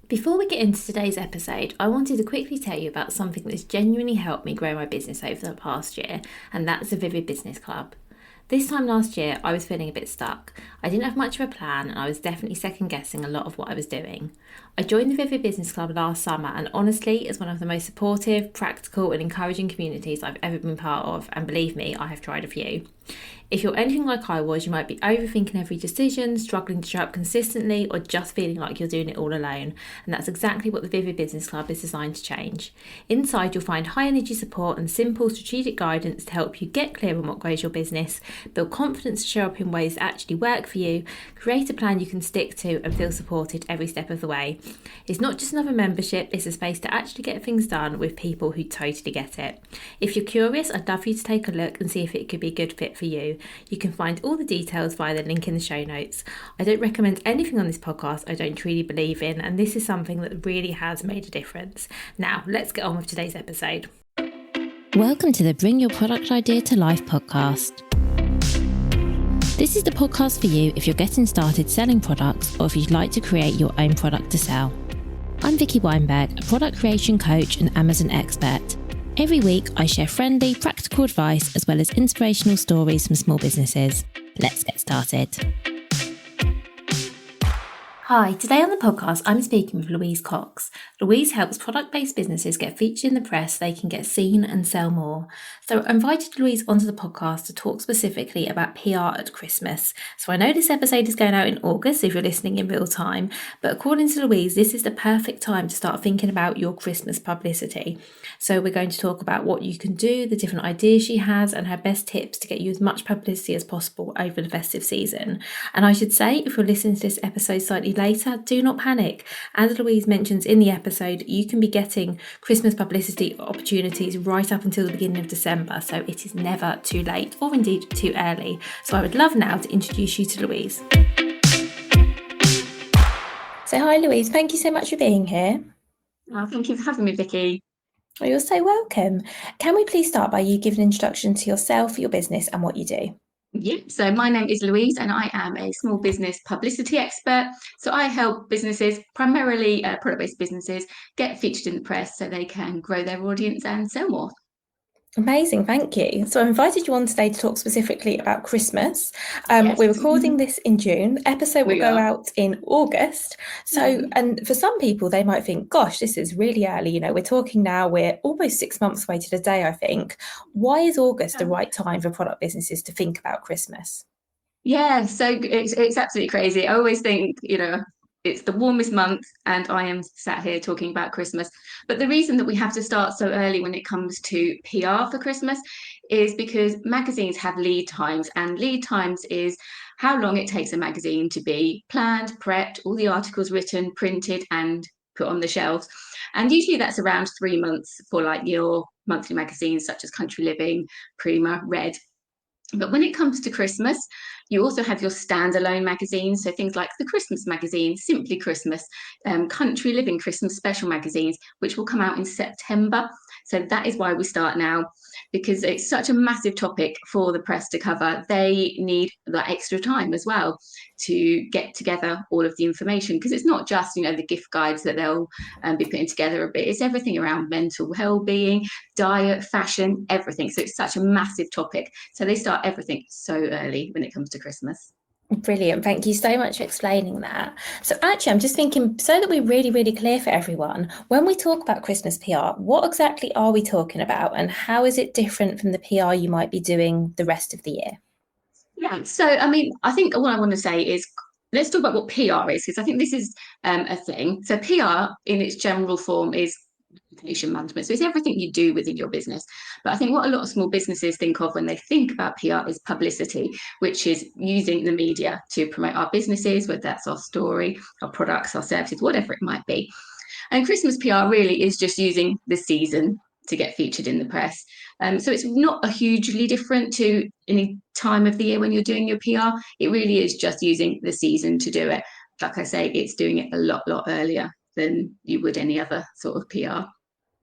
Before we get into today's episode, I wanted to quickly tell you about something that's genuinely helped me grow my business over the past year, and that's the Vivid Business Club. This time last year, I was feeling a bit stuck. I didn't have much of a plan, and I was definitely second guessing a lot of what I was doing. I joined the Vivid Business Club last summer, and honestly, it's one of the most supportive, practical, and encouraging communities I've ever been part of, and believe me, I have tried a few. If you're anything like I was, you might be overthinking every decision, struggling to show up consistently, or just feeling like you're doing it all alone. And that's exactly what the Vivid Business Club is designed to change. Inside, you'll find high energy support and simple strategic guidance to help you get clear on what grows your business, build confidence to show up in ways that actually work for you, create a plan you can stick to, and feel supported every step of the way. It's not just another membership, it's a space to actually get things done with people who totally get it. If you're curious, I'd love for you to take a look and see if it could be a good fit for you. You can find all the details via the link in the show notes. I don't recommend anything on this podcast I don't truly believe in, and this is something that really has made a difference. Now, let's get on with today's episode. Welcome to the Bring Your Product Idea to Life podcast. This is the podcast for you if you're getting started selling products or if you'd like to create your own product to sell. I'm Vicky Weinberg, a product creation coach and Amazon expert. Every week, I share friendly, practical advice as well as inspirational stories from small businesses. Let's get started. Hi, today on the podcast, I'm speaking with Louise Cox. Louise helps product-based businesses get featured in the press so they can get seen and sell more. So I invited Louise onto the podcast to talk specifically about PR at Christmas. So I know this episode is going out in August if you're listening in real time, but according to Louise, this is the perfect time to start thinking about your Christmas publicity. So we're going to talk about what you can do, the different ideas she has, and her best tips to get you as much publicity as possible over the festive season. And I should say, if you're listening to this episode slightly later, do not panic. As Louise mentions in the episode, you can be getting Christmas publicity opportunities right up until the beginning of December, so it is never too late or indeed too early. So I would love now to introduce you to Louise. So hi Louise, thank you so much for being here. Well, thank you for having me, Vicky. Well, you're so welcome. Can we please start by you giving an introduction to yourself, your business and what you do? Yeah, so my name is Louise and I am a small business publicity expert. So I help businesses, primarily product-based businesses, get featured in the press so they can grow their audience and sell more. Amazing, thank you. So I invited you on today to talk specifically about Christmas. Yes. We're recording this in June. The episode will go out in August. So, and for some people, they might think, gosh, this is really early. You know, we're talking now, we're almost 6 months away to the day, I think. Why is August the right time for product businesses to think about Christmas? Yeah, so it's absolutely crazy. I always think, it's the warmest month and I am sat here talking about Christmas. But the reason that we have to start so early when it comes to PR for Christmas is because magazines have lead times, and lead times is how long it takes a magazine to be planned, prepped, all the articles written, printed and put on the shelves. And usually that's around 3 months for like your monthly magazines such as Country Living, Prima, Red. But when it comes to Christmas, you also have your standalone magazines. So things like the Christmas magazine, Simply Christmas, Country Living Christmas special magazines, which will come out in September. So that is why we start now, because it's such a massive topic for the press to cover. They need that extra time as well to get together all of the information, because it's not just, the gift guides that they'll be putting together, but it's everything around mental well-being, diet, fashion, everything. So it's such a massive topic. So they start everything so early when it comes to Christmas. Brilliant. Thank you so much for explaining that. So actually, I'm just thinking, so that we're really, really clear for everyone, when we talk about Christmas PR, what exactly are we talking about and how is it different from the PR you might be doing the rest of the year? Yeah, so I think what I want to say is let's talk about what PR is, because I think this is a thing. So PR in its general form is reputation management. So it's everything you do within your business. But I think what a lot of small businesses think of when they think about PR is publicity, which is using the media to promote our businesses, whether that's our story, our products, our services, whatever it might be. And Christmas PR really is just using the season to get featured in the press. So it's not a hugely different to any time of the year when you're doing your PR. It really is just using the season to do it. Like I say, it's doing it a lot earlier than you would any other sort of PR.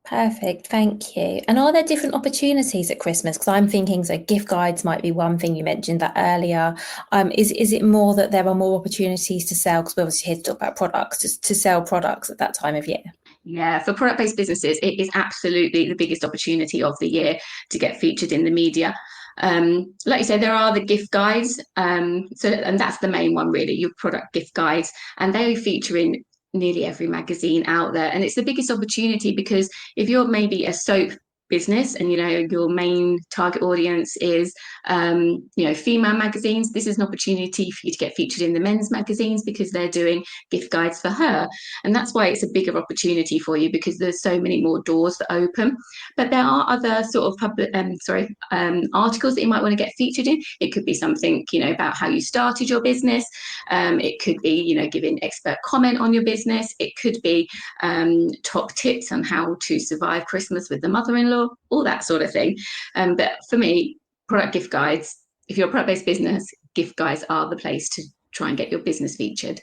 Perfect, thank you. And are there different opportunities at Christmas? Because I'm thinking, so gift guides might be one thing, you mentioned that earlier. Is it more that there are more opportunities to sell? Because we're obviously here to talk about products, to sell products at that time of year. Yeah, for product-based businesses, it is absolutely the biggest opportunity of the year to get featured in the media. Like you say, there are the gift guides, and that's the main one really, your product gift guides, and they feature in nearly every magazine out there. And it's the biggest opportunity because if you're maybe a soap business and your main target audience is female magazines, this is an opportunity for you to get featured in the men's magazines because they're doing gift guides for her. And that's why it's a bigger opportunity for you, because there's so many more doors that open. But there are other sort of articles that you might want to get featured in. It could be something, about how you started your business. It could be, giving expert comment on your business. It could be top tips on how to survive Christmas with the mother-in-law, all that sort of thing. But for me, product gift guides, if you're a product-based business, gift guides are the place to try and get your business featured.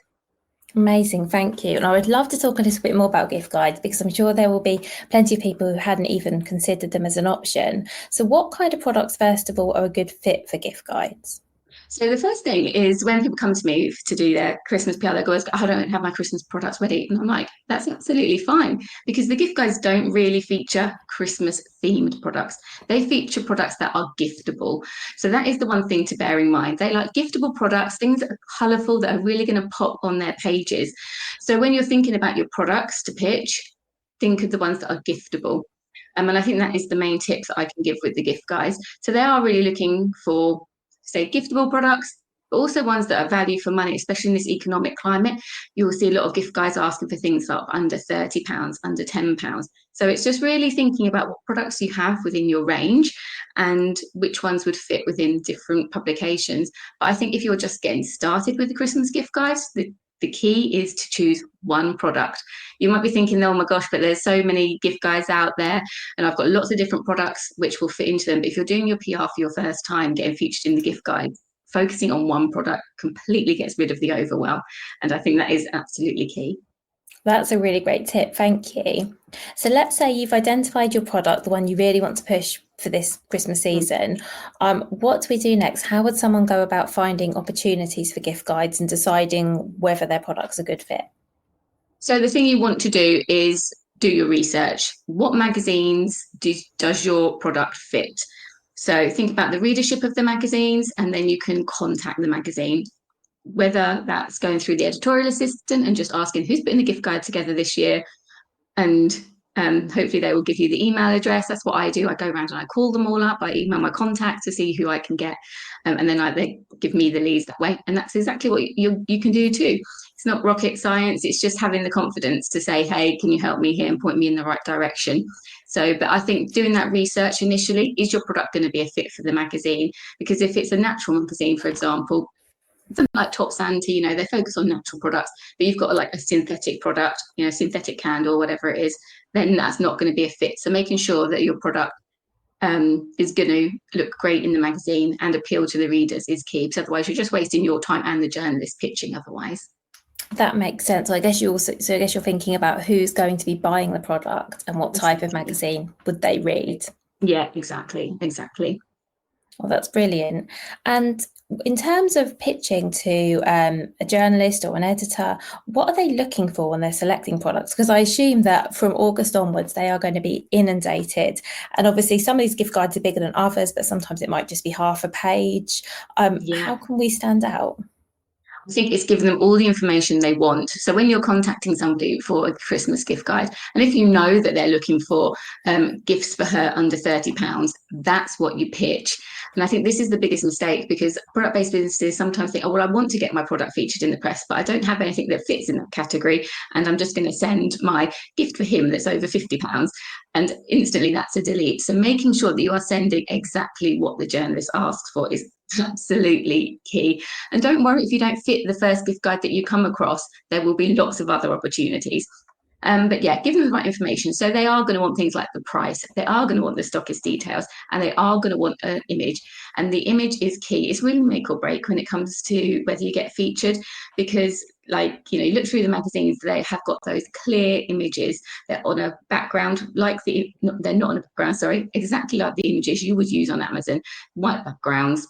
Amazing, thank you. And I would love to talk a little bit more about gift guides because I'm sure there will be plenty of people who hadn't even considered them as an option. So what kind of products, first of all, are a good fit for gift guides? So the first thing is when people come to me to do their Christmas PR, they go, I don't have my Christmas products ready. And I'm like, that's absolutely fine, because the gift guides don't really feature Christmas themed products. They feature products that are giftable. So that is the one thing to bear in mind. They like giftable products, things that are colourful, that are really going to pop on their pages. So when you're thinking about your products to pitch, think of the ones that are giftable. And I think that is the main tips that I can give with the gift guides. So they are really looking for, say, giftable products, but also ones that are value for money, especially in this economic climate. You'll see a lot of gift guides asking for things like under £30, under £10. So it's just really thinking about what products you have within your range and which ones would fit within different publications. But I think if you're just getting started with the Christmas gift guides, the key is to choose one product. You might be thinking, oh my gosh, but there's so many gift guides out there and I've got lots of different products which will fit into them. But if you're doing your PR for your first time, getting featured in the gift guides, focusing on one product completely gets rid of the overwhelm. And I think that is absolutely key. That's a really great tip, thank you. So let's say you've identified your product, the one you really want to push for this Christmas season. What do we do next? How would someone go about finding opportunities for gift guides and deciding whether their product's a good fit? So the thing you want to do is do your research. What magazines does your product fit? So think about the readership of the magazines, and then you can contact the magazine, whether that's going through the editorial assistant and just asking who's putting the gift guide together this year, and hopefully they will give you the email address. That's what I do. I go around and I call them all up. I email my contacts to see who I can get, and then they give me the leads that way. And that's exactly what you can do too. It's not rocket science. It's just having the confidence to say, hey, can you help me here and point me in the right direction? So, but I think doing that research initially, is your product going to be a fit for the magazine? Because if it's a natural magazine, for example, something like Top Santy, they focus on natural products, but you've got like a synthetic product, synthetic candle, whatever it is, then that's not going to be a fit. So making sure that your product is going to look great in the magazine and appeal to the readers is key, because otherwise you're just wasting your time and the journalist pitching otherwise. That makes sense. So I guess you're thinking about who's going to be buying the product and what type of magazine would they read. Yeah, exactly. Well, that's brilliant. And in terms of pitching to a journalist or an editor, what are they looking for when they're selecting products? Because I assume that from August onwards, they are going to be inundated. And obviously, some of these gift guides are bigger than others, but sometimes it might just be half a page. How can we stand out? I think it's giving them all the information they want. So when you're contacting somebody for a Christmas gift guide, and if you know that they're looking for gifts for her under £30, that's what you pitch. And I think this is the biggest mistake, because product-based businesses sometimes think, oh, well, I want to get my product featured in the press, but I don't have anything that fits in that category. And I'm just going to send my gift for him that's over £50. And instantly that's a delete. So making sure that you are sending exactly what the journalist asks for is absolutely key. And don't worry if you don't fit the first gift guide that you come across, there will be lots of other opportunities. But yeah, give them the right information. So they are going to want things like the price, they are going to want the stockist details, and they are going to want an image. And the image is key. It's really make or break when it comes to whether you get featured, because like, you look through the magazines, they have got those clear images. They're on a background, they're not on a background, sorry, exactly like the images you would use on Amazon, white backgrounds.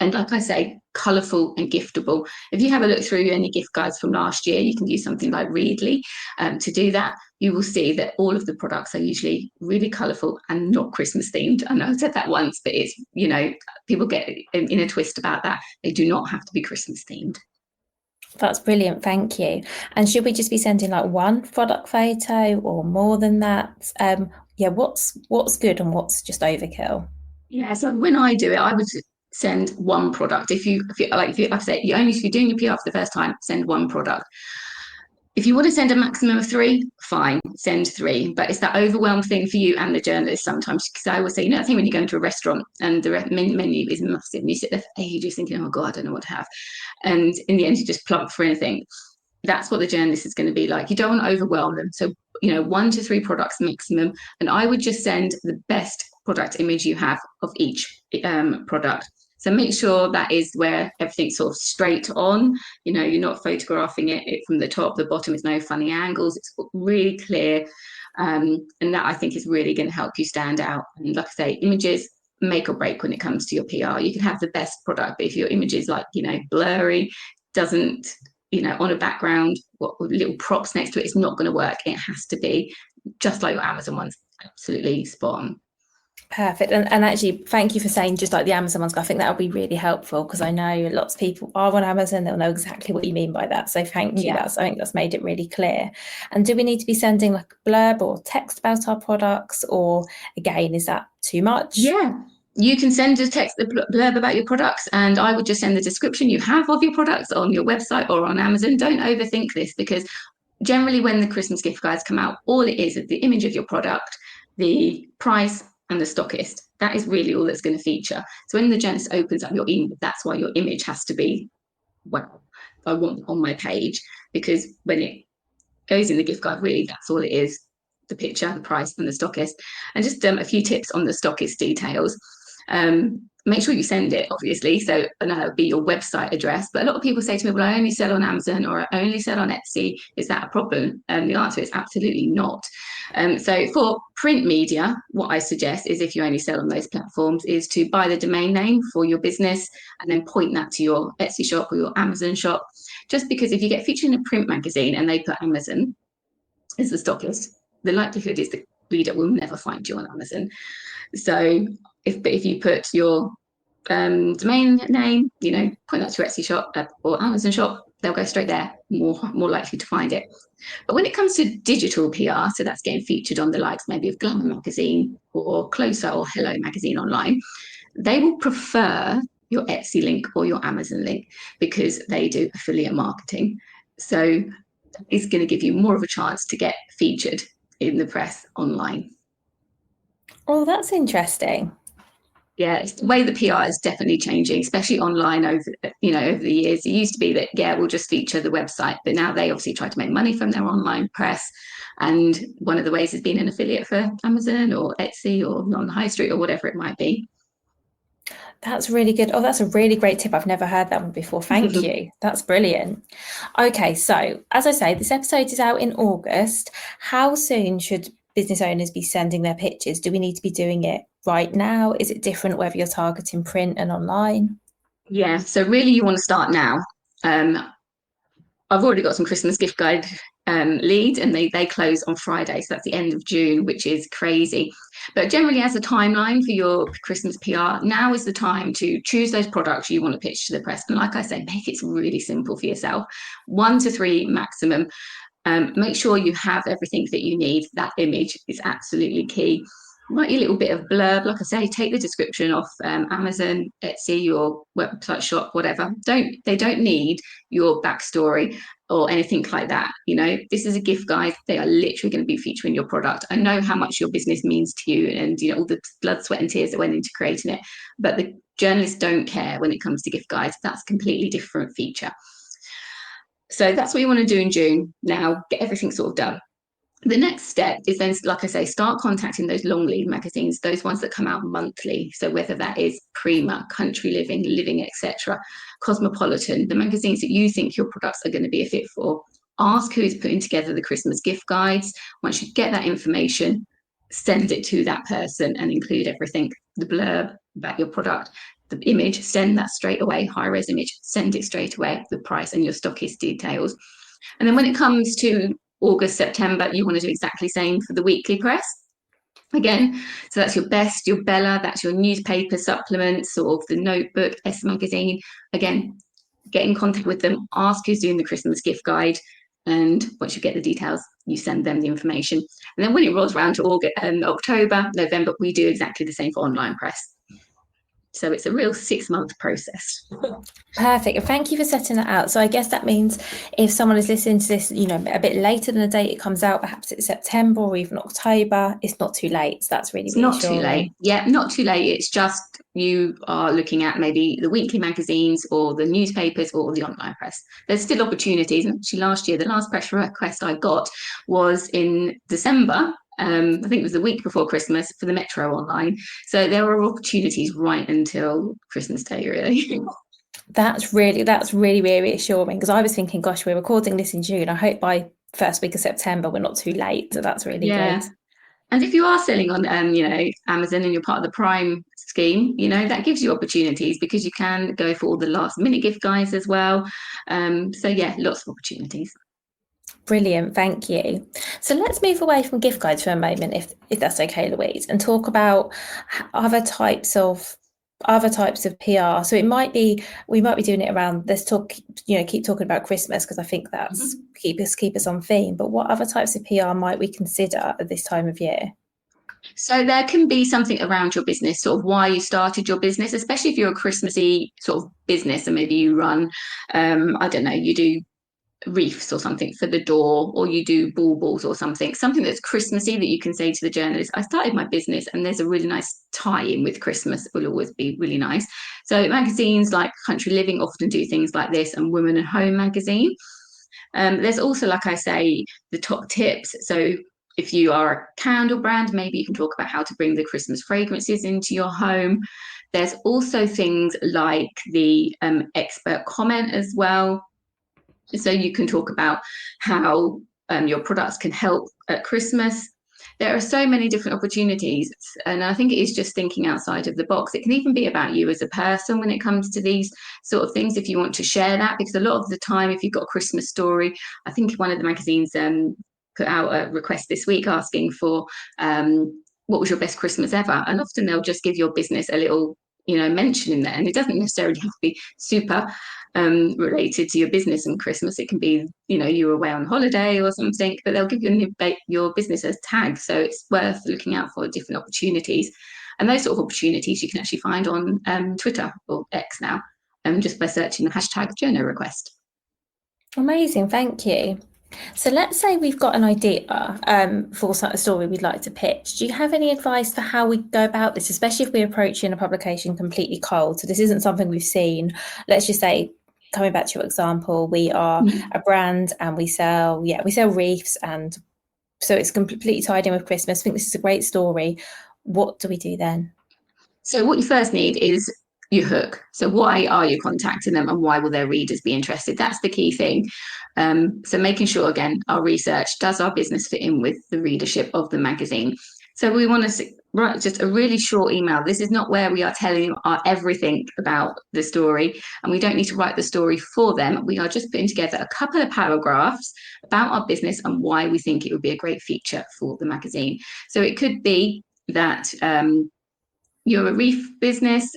And like I say, colourful and giftable. If you have a look through any gift guides from last year, you can use something like Readly to do that. You will see that all of the products are usually really colourful and not Christmas themed. I know I said that once, but it's, people get in a twist about that. They do not have to be Christmas themed. That's brilliant, thank you. And should we just be sending like one product photo or more than that? What's good and what's just overkill? Yeah, so when I do it, I would send one product. If you like I say, if you're doing your PR for the first time, send one product. If you want to send a maximum of 3, fine, send 3. But it's that overwhelmed thing for you and the journalist sometimes. Because I always say, that thing when you go into a restaurant and the menu is massive and you sit there for ages thinking, oh God, I don't know what to have. And in the end, you just plump for anything. That's what the journalist is going to be like. You don't want to overwhelm them. So, 1 to 3 products maximum. And I would just send the best product image you have of each product. So make sure that is where everything's sort of straight on. You're not photographing it from the top, the bottom. It's no funny angles. It's really clear. And that I think is really going to help you stand out. And like I say, images make or break when it comes to your PR. You can have the best product, but if your image is like, blurry, doesn't, on a background, with little props next to it, it's not going to work. It has to be just like your Amazon ones, absolutely spot on. Perfect. And actually, thank you for saying just like the Amazon ones. I think that'll be really helpful because I know lots of people are on Amazon. They'll know exactly what you mean by that. So thank you. I think that's made it really clear. And do we need to be sending like a blurb or text about our products, or again, is that too much? Yeah. You can send a text, a blurb about your products, and I would just send the description you have of your products on your website or on Amazon. Don't overthink this, because generally when the Christmas gift guides come out, all it is the image of your product, the price, and the stockist. That is really all that's going to feature. So when the journalist opens up your email, that's why your image has to be, I want on my page, because when it goes in the gift guide, really that's all it is: the picture, the price, and the stockist. And just a few tips on the stockist details. Make sure you send it, obviously, so that would be your website address. But a lot of people say to me, well, I only sell on Amazon or I only sell on Etsy. Is that a problem? The answer is absolutely not. So for print media, what I suggest is, if you only sell on those platforms, is to buy the domain name for your business and then point that to your Etsy shop or your Amazon shop. Just because if you get featured in a print magazine and they put Amazon as the stockist, the likelihood is the reader will never find you on Amazon. So if you put your domain name, point that to your Etsy shop or Amazon shop, they'll go straight there, more likely to find it. But when it comes to digital PR, so that's getting featured on the likes maybe of Glamour magazine or Closer or Hello magazine online, they will prefer your Etsy link or your Amazon link because they do affiliate marketing. So it's going to give you more of a chance to get featured in the press online. Oh, that's interesting. Yeah, the way the PR is definitely changing, especially online over the years. It used to be that, we'll just feature the website, but now they obviously try to make money from their online press. And one of the ways is being an affiliate for Amazon or Etsy or on the high street or whatever it might be. That's really good. Oh, that's a really great tip. I've never heard that one before. Thank you. That's brilliant. Okay, so as I say, this episode is out in August. How soon should business owners be sending their pitches? Do we need to be doing it right now? Is it different whether you're targeting print and online? Yeah, so really you want to start now. I've already got some Christmas gift guide leads, and they close on Friday, so that's the end of June, which is crazy. But generally, as a timeline for your Christmas PR, now is the time to choose those products you want to pitch to the press. And like I say, make it really simple for yourself. 1 to 3 maximum. Make sure you have everything that you need. That image is absolutely key. Write your little bit of blurb. Like I say, take the description off Amazon, Etsy, your website shop, whatever. They don't need your backstory or anything like that. This is a gift guide. They are literally going to be featuring your product. I know how much your business means to you, and all the blood, sweat, and tears that went into creating it. But the journalists don't care when it comes to gift guides. That's a completely different feature. So that's what you want to do in June. Now, get everything sort of done. The next step is then, like I say, start contacting those long lead magazines, those ones that come out monthly. So whether that is Prima, Country Living, Living, etc., Cosmopolitan, the magazines that you think your products are going to be a fit for. Ask who is putting together the Christmas gift guides. Once you get that information, send it to that person and include everything, the blurb about your product, the image, send that straight away, high res image, send it straight away, the price and your stockist details. And then when it comes to August, September, you want to do exactly the same for the weekly press. Again, so that's your Best, your Bella, that's your newspaper supplements, sort of the Notebook, S Magazine. Again, get in contact with them, ask who's doing the Christmas gift guide, and once you get the details, you send them the information. And then when it rolls around to August, October, November, we do exactly the same for online press. So it's a real 6-month process. Perfect. And thank you for setting that out. So I guess that means if someone is listening to this, you know, a bit later than the date it comes out, perhaps it's September or even October, it's not too late. So that's really It's reassuring. not too late. Yeah, not too late. It's just you are looking at maybe the weekly magazines or the newspapers or the online press. There's still opportunities. And actually last year, the last press request I got was in December. I think it was the week before Christmas for the Metro online. So there are opportunities right until Christmas Day, really. That's really reassuring, because I was thinking, gosh, we're recording this in June. I hope by first week of September we're not too late. So that's really good. And if you are selling on, Amazon and you're part of the Prime scheme, that gives you opportunities because you can go for all the last minute gift guides as well. So yeah, lots of opportunities. Brilliant, thank you. So let's move away from gift guides for a moment, if that's okay, Louise, and talk about other types of PR. So we might be doing it around, let's talk, keep talking about Christmas, because I think that's keep us on theme. But what other types of PR might we consider at this time of year? So there can be something around your business, sort of why you started your business, especially if you're a Christmassy sort of business and maybe you run, I don't know, you do wreaths or something for the door, or you do baubles or something that's Christmassy that you can say to the journalist, I started my business and there's a really nice tie-in with Christmas. It will always be really nice. So magazines like Country Living often do things like this, and Women and Home magazine. There's also, like I say, the top tips. So if you are a candle brand, maybe you can talk about how to bring the Christmas fragrances into your home. There's also things like the expert comment as well. So you can talk about how your products can help at Christmas. There are so many different opportunities, and I think it is just thinking outside of the box. It can even be about you as a person when it comes to these sort of things, if you want to share that, because a lot of the time, if you've got a Christmas story, I think one of the magazines put out a request this week asking for what was your best Christmas ever, and often they'll just give your business a little mention in there, and it doesn't necessarily have to be super related to your business and Christmas. It can be, you were away on holiday or something, but they'll give you your business as tag. So it's worth looking out for different opportunities. And those sort of opportunities you can actually find on Twitter or X now, just by searching the hashtag journal request. Amazing, thank you. So let's say we've got an idea for a story we'd like to pitch. Do you have any advice for how we go about this, especially if we're approaching a publication completely cold? So this isn't something we've seen. Let's just say, coming back to your example, we are a brand and we sell wreaths, and so it's completely tied in with Christmas. I think this is a great story. What do we do then? So what you first need is your hook. So why are you contacting them, and why will their readers be interested? That's the key thing. So making sure, again, our research, does our business fit in with the readership of the magazine? So we want to write just a really short email. This is not where we are telling them everything about the story, and we don't need to write the story for them. We are just putting together a couple of paragraphs about our business and why we think it would be a great feature for the magazine. So it could be that you're a wreath business.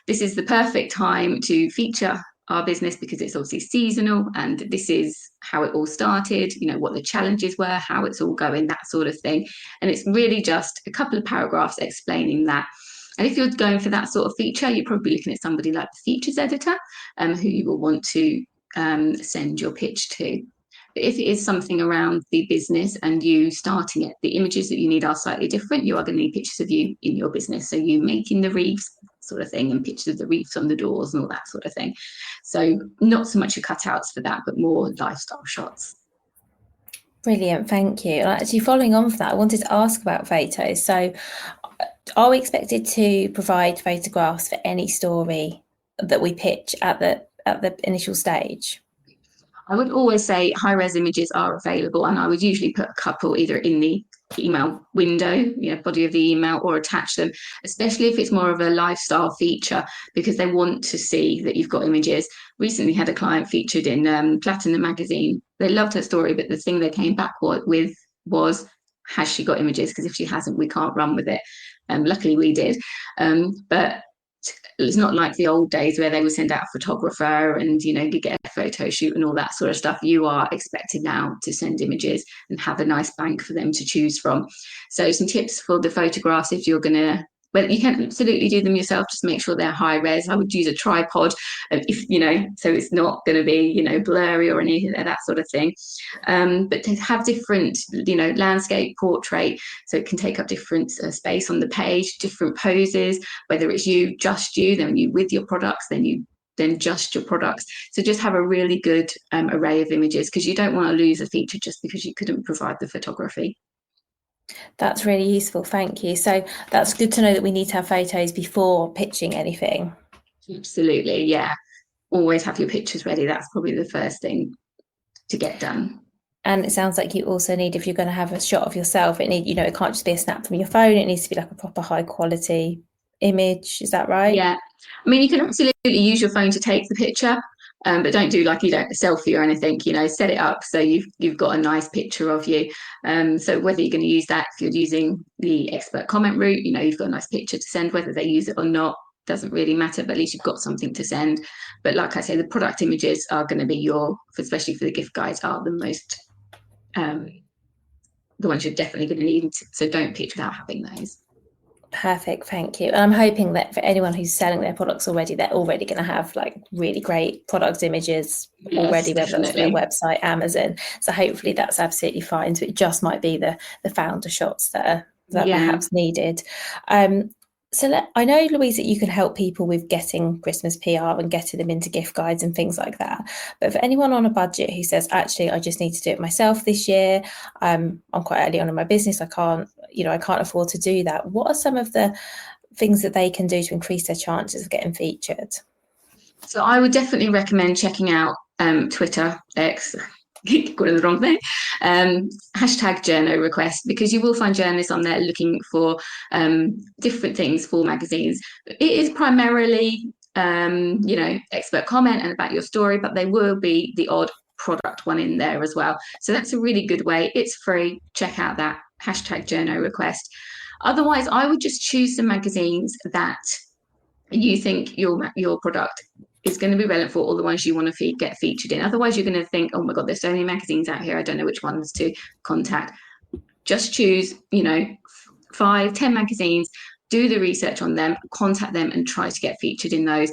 This is the perfect time to feature our business because it's obviously seasonal, and this is how it all started, what the challenges were, how it's all going, that sort of thing. And it's really just a couple of paragraphs explaining that. And if you're going for that sort of feature, you're probably looking at somebody like the features editor, who you will want to send your pitch to. But if it is something around the business and you starting it, the images that you need are slightly different. You are going to need pictures of you in your business. So you making the wreaths, sort of thing, and pictures of the wreaths on the doors and all that sort of thing. So not so much your cutouts for that, but more lifestyle shots. Brilliant, thank you. And actually, following on from that, I wanted to ask about photos. So, are we expected to provide photographs for any story that we pitch at the initial stage? I would always say high res images are available, and I would usually put a couple either in the email window, body of the email, or attach them, especially if it's more of a lifestyle feature, because they want to see that you've got images. Recently had a client featured in Platinum magazine. They loved her story, but the thing they came back with was, has she got images? Because if she hasn't, we can't run with it. Luckily we did. But it's not like the old days where they would send out a photographer and you get a photo shoot and all that sort of stuff. You are expected now to send images and have a nice bank for them to choose from. So some tips for the photographs, if you're going to, well, you can absolutely do them yourself. Just make sure they're high res. I would use a tripod, if so it's not going to be blurry or anything that sort of thing. But to have different, landscape, portrait, so it can take up different space on the page, different poses. Whether it's just you, then you with your products, then just your products. So just have a really good array of images, because you don't want to lose a feature just because you couldn't provide the photography. That's really useful, thank you. So that's good to know that we need to have photos before pitching anything. Absolutely, yeah. Always have your pictures ready. That's probably the first thing to get done. And it sounds like you also need, if you're going to have a shot of yourself, it can't just be a snap from your phone. It needs to be like a proper high quality image. Is that right? Yeah. I mean, you can absolutely use your phone to take the picture, but don't do like a selfie or anything. Set it up so you've got a nice picture of you. So whether you're going to use that, if you're using the expert comment route, you've got a nice picture to send. Whether they use it or not doesn't really matter, but at least you've got something to send. But like I say, the product images are going to be especially for the gift guides, are the most the ones you're definitely going to need. So don't pitch without having those. Perfect, thank you. And I'm hoping that for anyone who's selling their products already, they're already going to have like really great product images already, whether that's for their website, Amazon. So hopefully that's absolutely fine. So it just might be the founder shots that perhaps needed. So I know, Louise, that you can help people with getting Christmas PR and getting them into gift guides and things like that. But for anyone on a budget who says, actually, I just need to do it myself this year, I'm quite early on in my business, I can't afford to do that. What are some of the things that they can do to increase their chances of getting featured? So I would definitely recommend checking out Twitter, X, got the wrong thing, hashtag journo request, because you will find journalists on there looking for different things for magazines. It is primarily expert comment and about your story, but there will be the odd product one in there as well. So that's a really good way. It's free. Check out that hashtag journo request. Otherwise, I would just choose some magazines that you think your product is going to be relevant for, all the ones you want to get featured in. Otherwise, you're going to think, oh my God, there's so many magazines out here, I don't know which ones to contact. Just choose, 5-10 magazines, do the research on them, contact them and try to get featured in those.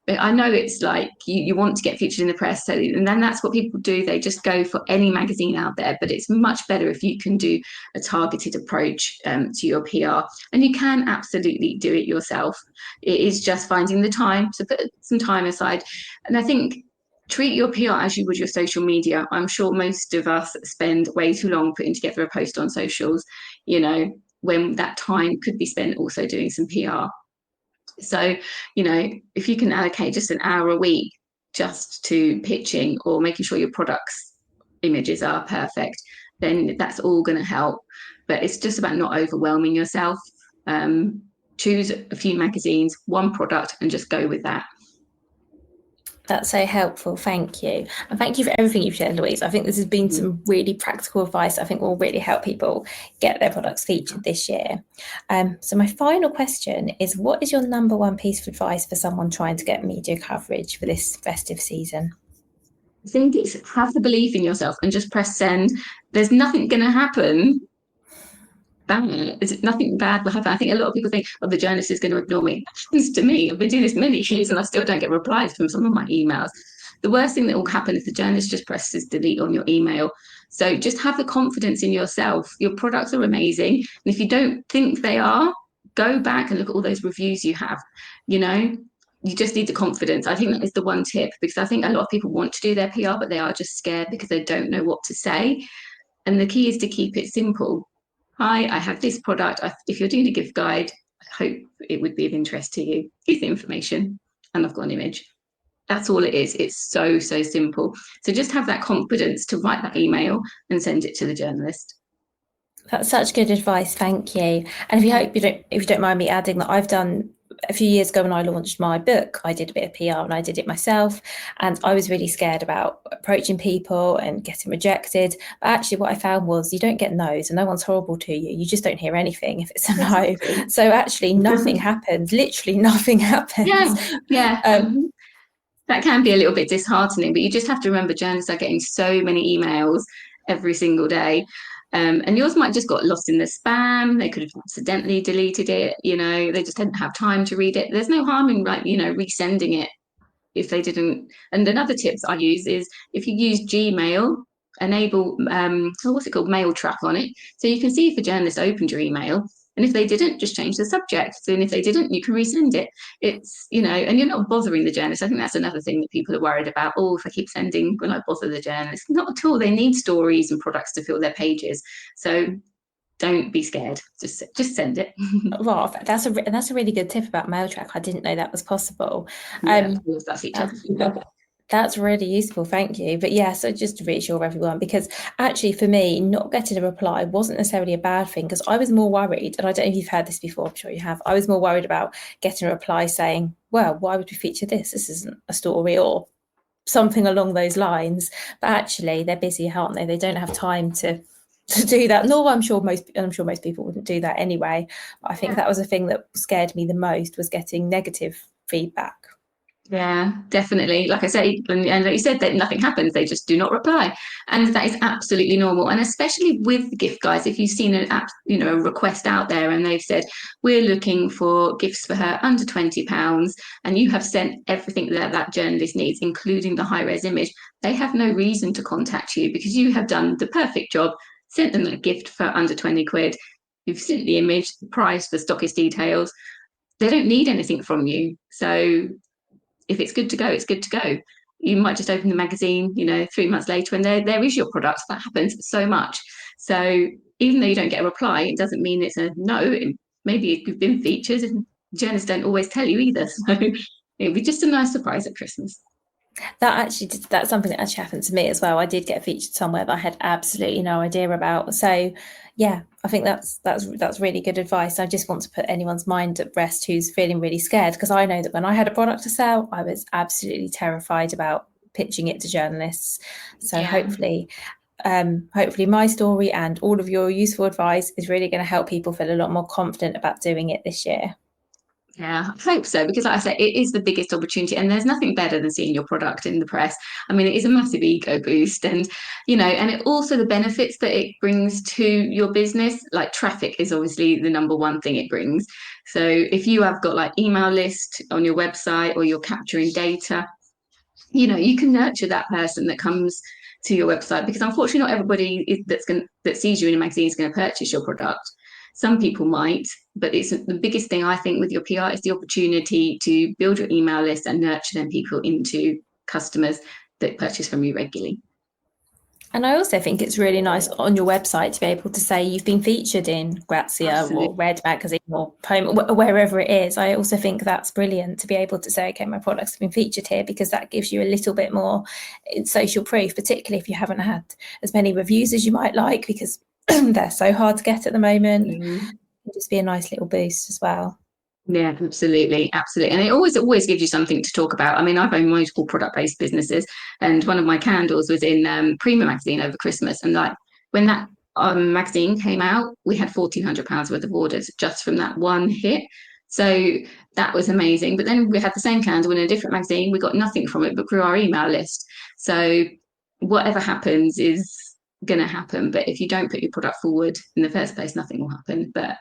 But I know it's like you want to get featured in the press, and then that's what people do. They just go for any magazine out there. But it's much better if you can do a targeted approach to your PR, and you can absolutely do it yourself. It is just finding the time. So put some time aside, and I think treat your PR as you would your social media. I'm sure most of us spend way too long putting together a post on socials, when that time could be spent also doing some PR. So, if you can allocate just an hour a week just to pitching or making sure your products images are perfect, then that's all going to help. But it's just about not overwhelming yourself. Choose a few magazines, one product, and just go with that. That's so helpful. Thank you. And thank you for everything you've shared, Louise. I think this has been some really practical advice I think will really help people get their products featured this year. So my final question is, what is your number one piece of advice for someone trying to get media coverage for this festive season? I think it's have the belief in yourself and just press send. There's nothing going to happen bad. Nothing bad will happen. I think a lot of people think, oh, the journalist is going to ignore me. That happens to me. I've been doing this many years and I still don't get replies from some of my emails. The worst thing that will happen is the journalist just presses delete on your email. So just have the confidence in yourself. Your products are amazing. And if you don't think they are, go back and look at all those reviews you have. You just need the confidence. I think that is the one tip, because I think a lot of people want to do their PR, but they are just scared because they don't know what to say. And the key is to keep it simple. Hi, I have this product. If you're doing a gift guide, I hope it would be of interest to you. Here's the information, and I've got an image. That's all it is. It's so simple. So just have that confidence to write that email and send it to the journalist. That's such good advice. Thank you. And if you don't mind me adding that, I've done a few years ago when I launched my book, I did a bit of PR and I did it myself. And I was really scared about approaching people and getting rejected. But actually what I found was you don't get no's and no one's horrible to you. You just don't hear anything if it's a no. So actually nothing happens. Literally nothing happens. Yeah. That can be a little bit disheartening, but you just have to remember journalists are getting so many emails every single day. And yours might just got lost in the spam. They could have accidentally deleted it. They just didn't have time to read it. There's no harm in resending it if they didn't. And another tips I use is if you use Gmail, enable what's it called, mail track on it, so you can see if a journalist opened your email. And if they didn't, just change the subject. So, and if they didn't, you can resend it. It's, and you're not bothering the journalist. I think that's another thing that people are worried about. Oh, if I keep sending, will I bother the journalist? Not at all. They need stories and products to fill their pages. So don't be scared. Just send it. Well, that's a really good tip about mail track. I didn't know that was possible. That feature. That's really useful, thank you. But yeah, so just to reassure everyone, because actually for me, not getting a reply wasn't necessarily a bad thing, because I was more worried, and I don't know if you've heard this before, I'm sure you have, I was more worried about getting a reply saying, well, why would we feature this? This isn't a story, or something along those lines. But actually they're busy, aren't they? They don't have time to do that. Nor I'm sure most people wouldn't do that anyway. But I think that was the thing that scared me the most, was getting negative feedback. Yeah, definitely. Like I say, and like you said, that nothing happens. They just do not reply, and that is absolutely normal. And especially with gift guides, if you've seen a request out there, and they've said we're looking for gifts for her under £20, and you have sent everything that journalist needs, including the high-res image, they have no reason to contact you because you have done the perfect job. Sent them a gift for under 20 quid. You've sent the image, the price, the stockist details. They don't need anything from you. So if it's good to go, it's good to go. You might just open the magazine, 3 months later, and there is your product. That happens so much. So even though you don't get a reply, it doesn't mean it's a no. Maybe you've been featured, and journalists don't always tell you either. So it'd be just a nice surprise at Christmas. That's something that actually happened to me as well. I did get featured somewhere that I had absolutely no idea about. So yeah, I think that's really good advice. I just want to put anyone's mind at rest who's feeling really scared, because I know that when I had a product to sell, I was absolutely terrified about pitching it to journalists. So hopefully my story and all of your useful advice is really going to help people feel a lot more confident about doing it this year. Yeah, I hope so, because like I say, it is the biggest opportunity, and there's nothing better than seeing your product in the press. I mean, it is a massive ego boost, and and it also the benefits that it brings to your business. Like traffic is obviously the number one thing it brings. So if you have got like email list on your website, or you're capturing data, you can nurture that person that comes to your website, because unfortunately not everybody that sees you in a magazine is going to purchase your product. Some people might, but it's the biggest thing I think with your PR is the opportunity to build your email list and nurture them people into customers that purchase from you regularly. And I also think it's really nice on your website to be able to say you've been featured in Grazia or Red Magazine or Home, wherever it is. I also think that's brilliant to be able to say, okay, my products have been featured here, because that gives you a little bit more social proof, particularly if you haven't had as many reviews as you might like, because they're so hard to get at the moment. It'll just be a nice little boost as well. Yeah, absolutely. And it always gives you something to talk about. I mean, I've owned multiple product-based businesses, and one of my candles was in Prima magazine over Christmas. And like when that magazine came out, we had £1,400 worth of orders just from that one hit. So that was amazing. But then we had the same candle in a different magazine. We got nothing from it, but grew our email list. So whatever happens is going to happen. But if you don't put your product forward in the first place, nothing will happen. But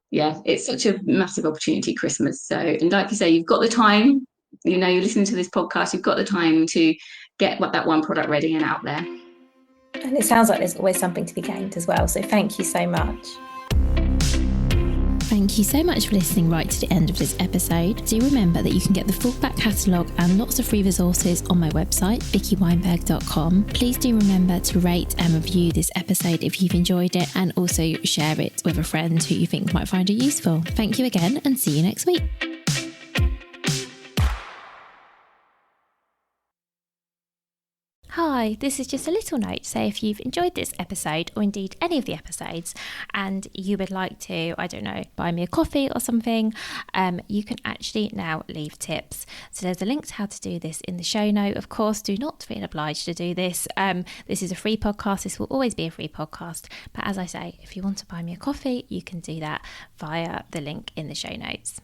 yeah, it's such a massive opportunity, Christmas. So, and like you say, you've got the time, you're listening to this podcast, you've got the time to get that one product ready and out there. And it sounds like there's always something to be gained as well. So thank you so much. Thank you so much for listening right to the end of this episode. Do remember that you can get the full back catalogue and lots of free resources on my website, vickyweinberg.com. Please do remember to rate and review this episode if you've enjoyed it, and also share it with a friend who you think might find it useful. Thank you again, and see you next week. Hi, this is just a little note to say if you've enjoyed this episode, or indeed any of the episodes, and you would like to, I don't know, buy me a coffee or something, you can actually now leave tips. So there's a link to how to do this in the show note. Of course, do not feel obliged to do this. This is a free podcast. This will always be a free podcast. But as I say, if you want to buy me a coffee, you can do that via the link in the show notes.